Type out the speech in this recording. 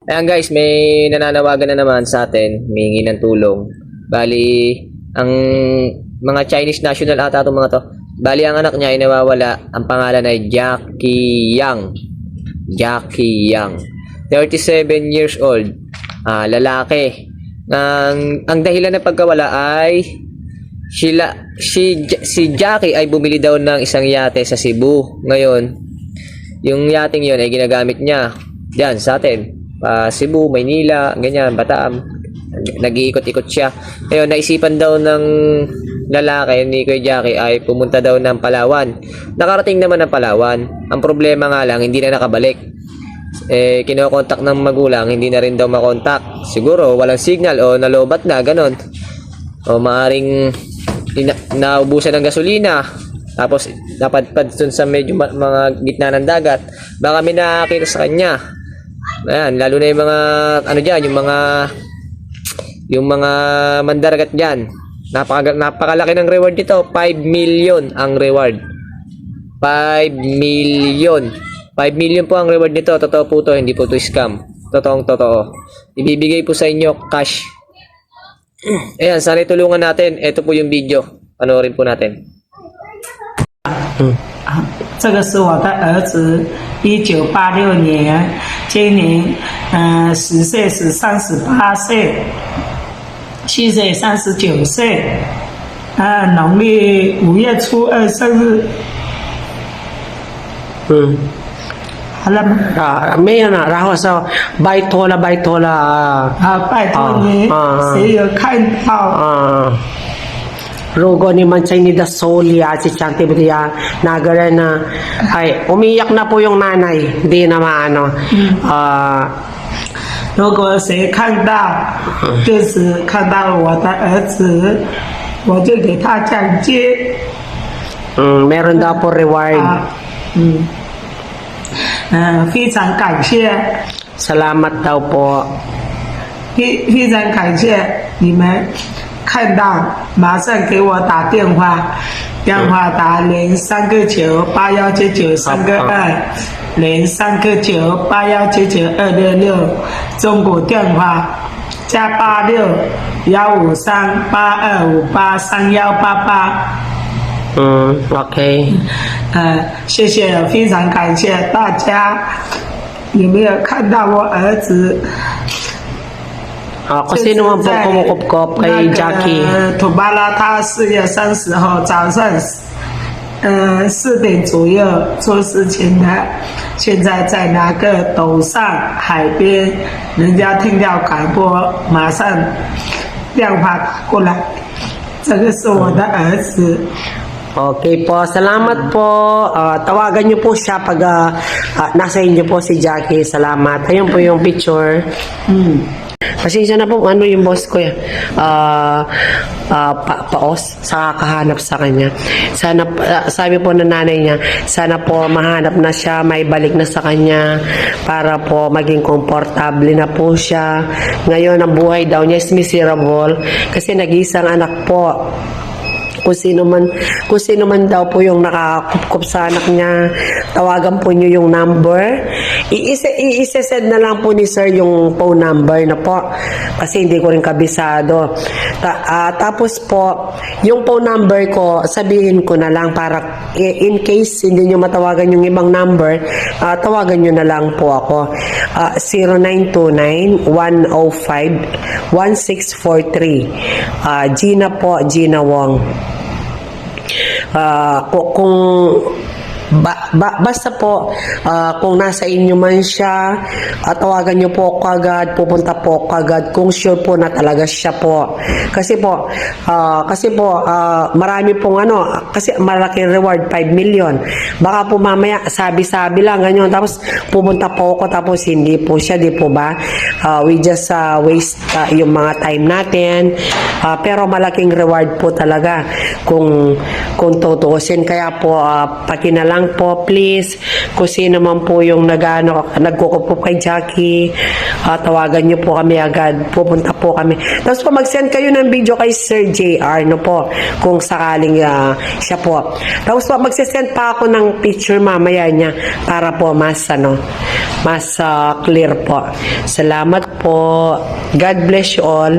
Ayan guys, may nananawagan na naman sa atin, humingi ng tulong. Bali, ang mga Chinese national ata itong mga to. Bali, ang anak niya ay nawawala. Ang pangalan ay Jackie Yang. Jackie Yang. 37 years old. Lalaki. Ang dahilan ng pagkawala ay si Jackie ay bumili daw ng isang yate sa Cebu. Ngayon, yung yating yon ay ginagamit niya diyan sa atin. Cebu, Maynila, ganyan, Bataan. Nag-iikot-ikot siya. Ngayon, naisipan daw ng lalaki ni Kuya Jackie ay pumunta daw ng Palawan. Nakarating naman ng Palawan. Ang problema nga lang, hindi na nakabalik. Kinokontak ng magulang, hindi na rin daw makontak. Siguro, walang signal o nalobat na, ganon. O maaring naubusan ng gasolina. Tapos, napadpad dun sa medyo mga gitna ng dagat. Baka may nakakita sa kanya. Ayan, lalo na yung mga ano diyan, yung mga mandaragat diyan. Napakalaki ng reward dito, 5 million ang reward. 5 million. 5 million po ang reward nito. Totoo po to, hindi po to scam. Totoong totoo. Ibibigay po sa inyo cash. Ayan, sana itulungan natin. Ito po yung video. Panoorin po natin. 这个是我的儿子，1986年，今年10岁是38岁，现在39岁，农历5月初2生日。好了吗？没有呢，然后说拜托了，拜托了拜托你，谁有看到？如果你们真的收理si Chantibelia, nagara na, ay, umiyak na po yung nanay, hindi na maano. 如果谁看到，就是看到我的儿子，我就给他奖金。meron daw po reward. 非常感谢。 Salamat daw po. 非常感谢你们看到，马上给我打电话，电话打0399819932，039981992666，中国电话加86153825831888。OK。谢谢，非常感谢大家。有没有看到我儿子？ kung sino man po kumukupkop kay Jackie. 土巴拉他4月30号早上4点左右做事情的，现在在那个岛上海边，人家听到广播，马上电话打过来，这个是我的儿子。 Okay po, salamat po. Tawagan niyo po siya pag nasa inyo po si Jackie. Salamat. Ayun po yung picture. Pasensya na po, ano yung boss ko yan? Paos sa kakahanap sa kanya. Sana, sabi po ng nanay niya, sana po mahanap na siya, may balik na sa kanya para po maging komportable na po siya. Ngayon, ang buhay daw niya is miserable kasi nag-iisang anak po. Kung sino man daw po yung nakakupkup sa anak niya, tawagan po niyo yung number. I-send na lang po ni sir yung phone number na po. Kasi hindi ko rin kabisado. Tapos po, yung phone number ko, sabihin ko na lang para in case hindi nyo matawagan yung ibang number, tawagan nyo na lang po ako. 0929-105-1643. Gina po, Gina Wong. Basta po kung nasa inyo man siya, tawagan nyo po kagad, pupunta po kagad kung sure po na talaga siya po. Kasi po marami pong kasi malaking reward, 5 million. Baka po mamaya sabi-sabi lang ganyan, tapos pupunta po ako tapos hindi po siya, di po ba? We just waste yung mga time natin. Pero malaking reward po talaga kung tutuusin. Kaya po pakinalang po please, kung sino man po yung nagkukupo kay Jackie, tawagan nyo po kami agad. Pupunta po kami. Tapos po mag-send kayo ng video kay Sir JR, no po, kung sakaling siya po. Tapos po mag-send pa ako ng picture mamaya niya para po mas clear po. Salamat po. God bless you all.